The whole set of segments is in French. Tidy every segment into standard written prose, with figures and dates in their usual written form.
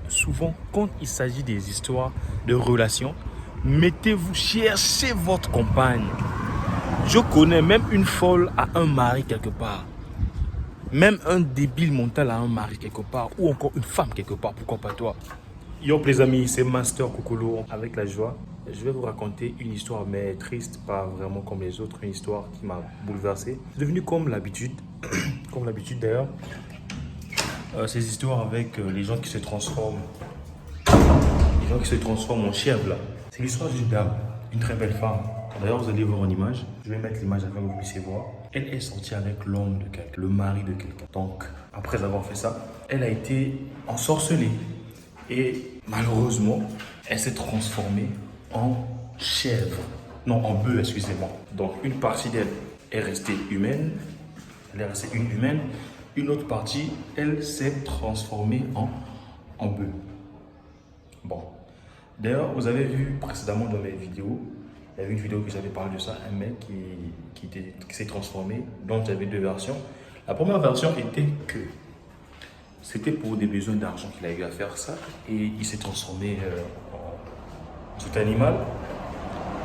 souvent, quand il s'agit des histoires de relations, mettez-vous, cherchez votre compagne. Je connais même une folle à un mari quelque part. Même un débile mental à un mari quelque part. Ou encore une femme quelque part. Pourquoi pas toi? Yo les amis, c'est Master Kokolo avec la joie. Je vais vous raconter une histoire, mais triste, pas vraiment comme les autres. Une histoire qui m'a bouleversé. C'est devenu comme l'habitude. Comme l'habitude d'ailleurs. Ces histoires avec les gens qui se transforment. Les gens qui se transforment en chèvres là. C'est l'histoire d'une dame, une très belle femme. D'ailleurs, vous allez voir en image. Je vais mettre l'image afin que vous puissiez voir. Elle est sortie avec l'homme de quelqu'un, le mari de quelqu'un. Donc, après avoir fait ça, elle a été ensorcelée. Et malheureusement, elle s'est transformée en chèvre. Non, en bœuf, excusez-moi. Donc, une partie d'elle est restée humaine. Elle est restée une humaine. Une autre partie, elle s'est transformée en bœuf. Bon. D'ailleurs, vous avez vu précédemment dans mes vidéos, il y avait une vidéo que j'avais parlé de ça, un mec qui s'est transformé, dont j'avais deux versions. La première version était que c'était pour des besoins d'argent qu'il a eu à faire ça, et il s'est transformé en tout animal.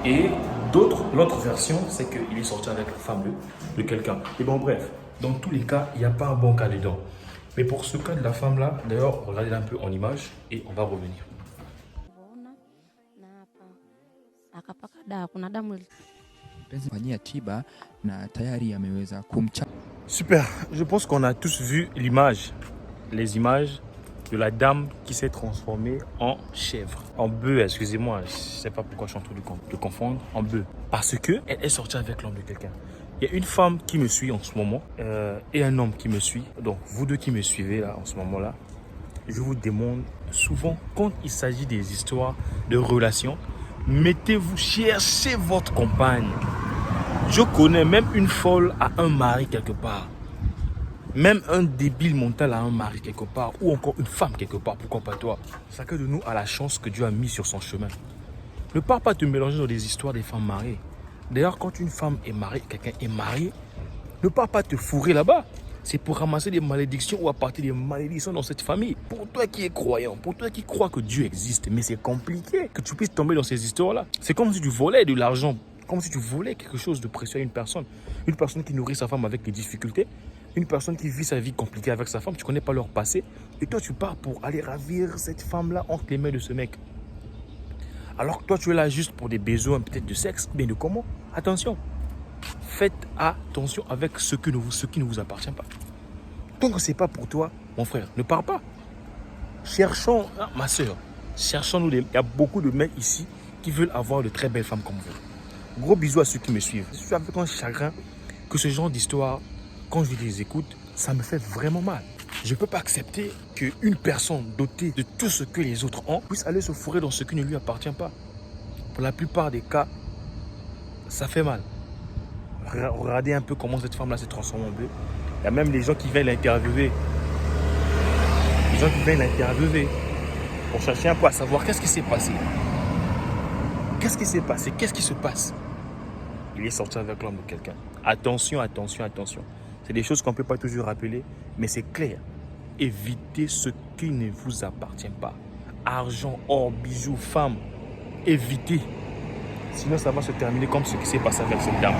Et l'autre version, c'est qu'il est sorti avec la femme de quelqu'un. Et bon, bref, dans tous les cas, il n'y a pas un bon cas dedans. Mais pour ce cas de la femme là, d'ailleurs, regardez un peu en image et on va revenir. Super, je pense qu'on a tous vu les images de la dame qui s'est transformée en chèvre, en bœuf, excusez-moi, je ne sais pas pourquoi je suis en train de confondre, en bœuf. Parce qu'elle est sortie avec l'homme de quelqu'un. Il y a une femme qui me suit en ce moment et un homme qui me suit. Donc vous deux qui me suivez là en ce moment-là, je vous demande souvent quand il s'agit des histoires de relations, mettez-vous, cherchez votre compagne. Je connais même une folle à un mari quelque part. Même un débile mental à un mari quelque part. Ou encore une femme quelque part. Pourquoi pas toi? Chacun de nous a la chance que Dieu a mis sur son chemin. Ne pars pas te mélanger dans les histoires des femmes mariées. D'ailleurs, quand une femme est mariée, quelqu'un est marié, ne pars pas te fourrer là-bas. C'est pour ramasser des malédictions ou apporter des malédictions dans cette famille. Pour toi qui es croyant, pour toi qui crois que Dieu existe, mais c'est compliqué que tu puisses tomber dans ces histoires-là. C'est comme si tu volais de l'argent, comme si tu volais quelque chose de précieux à une personne. Une personne qui nourrit sa femme avec des difficultés, une personne qui vit sa vie compliquée avec sa femme, tu ne connais pas leur passé. Et toi, tu pars pour aller ravir cette femme-là entre les mains de ce mec. Alors que toi, tu es là juste pour des besoins peut-être de sexe, mais de comment? Attention. Faites attention avec ce qui ne vous appartient pas. Tant que ce n'est pas pour toi, mon frère, ne pars pas. Cherchons, ma soeur, cherchons-nous. Il y a beaucoup de mecs ici qui veulent avoir de très belles femmes comme vous. Gros bisous à ceux qui me suivent. Je suis avec un chagrin que ce genre d'histoire, quand je les écoute, ça me fait vraiment mal. Je ne peux pas accepter qu'une personne dotée de tout ce que les autres ont puisse aller se fourrer dans ce qui ne lui appartient pas. Pour la plupart des cas, ça fait mal. Regardez un peu comment cette femme-là s'est transformée en bœuf. Il y a même les gens qui viennent l'interviewer. Les gens qui viennent l'interviewer pour chercher un peu à savoir qu'est-ce qui s'est passé. Qu'est-ce qui s'est passé? Qu'est-ce qui se passe? Il est sorti avec l'homme de quelqu'un. Attention, attention, attention. C'est des choses qu'on ne peut pas toujours rappeler, mais c'est clair. Évitez ce qui ne vous appartient pas. Argent, or, bijoux, femmes. Évitez. Sinon, ça va se terminer comme ce qui s'est passé avec cette dame.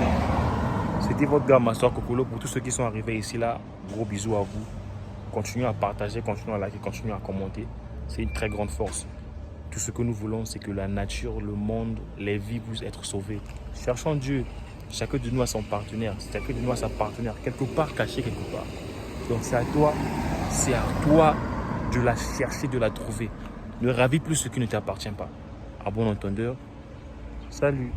C'était votre gars, Master Kokolo. Pour tous ceux qui sont arrivés ici, là, gros bisous à vous. Continuez à partager, continuez à liker, continuez à commenter. C'est une très grande force. Tout ce que nous voulons, c'est que la nature, le monde, les vies puissent être sauvées. Cherchons Dieu. Chacun de nous a son partenaire. Chacun de nous a sa partenaire. Quelque part, caché quelque part. Donc c'est à toi de la chercher, de la trouver. Ne ravis plus ce qui ne t'appartient pas. À bon entendeur, salut.